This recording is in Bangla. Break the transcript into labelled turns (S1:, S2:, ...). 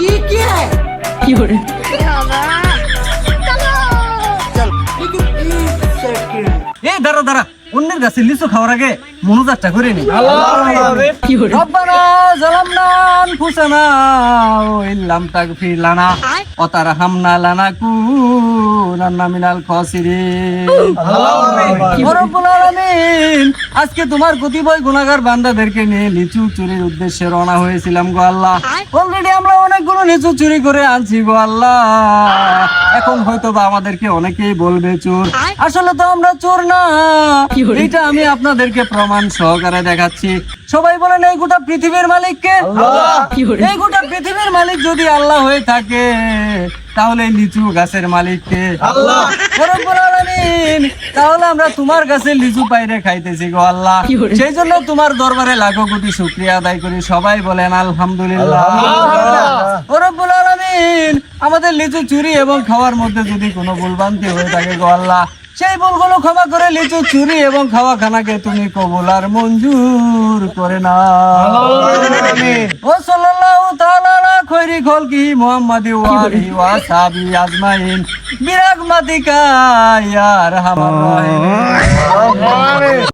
S1: ये क्या है?
S2: এই দাঁড়া দাঁড়া, অন্যের গাছে লিচু খাওয়ার আগে মনোজাতটা করে নি। রব্বানা জালামনা আনফুসানা ওয়া ইল্লাম তাগফির লানা ওয়া তারহামনা লানাকুনান্না মিনাল খাসিরিন। ওয়া রব্বুল আলামিন, আজকে তোমার কতিপয় গুনাহগার বান্দাদেরকে নিয়ে লিচু চুরির উদ্দেশ্যে রওনা হয়েছিলাম গো আল্লাহ। অলরেডি আমরা অনেকগুলো লিচু চুরি করে আনছি গো আল্লাহ। এখন হয়তো বা আমাদেরকে অনেকেই বলবে চোর, আসলে তো আমরা চোর না। এটা আমি আপনাদেরকে প্রমাণ সহকারে দেখাচ্ছি। সবাই বলেন, এই গোটা পৃথিবীর মালিক কে? এই গোটা পৃথিবীর মালিক যদি আল্লাহ হয়ে থাকে, তাহলে এই লিচু গাছের মালিক কে? আল্লাহ। রব্বুল আলামিন, তাহলে আমরা তোমার গাছের লিচু পাইরে খাইতেছি গো আল্লাহ। সেই জন্য তোমার দরবারে লাখো কোটি শুকরিয়া আদায় করি। সবাই বলেন আলহামদুলিল্লাহ। ও রব্বুল আলামিন, আমাদের লিচু চুরি এবং খাওয়ার মধ্যে যদি কোনো ভুলভ্রান্তি হয়ে থাকে গো আল্লাহ, সেই ভুলগুলো ক্ষমা করে লিচু চুরি এবং খাওয়া খানাকে তুমি কবুল আর মঞ্জুর করে নাও। ও সাল্লাল্লাহু তাআলা আলা খৈরি খলকি মুহাম্মাদি ওয়া আলিহি ওয়া সাহবি আজমাইন বিরাহমাতিকা ইয়া আরহামার রাহিমিন।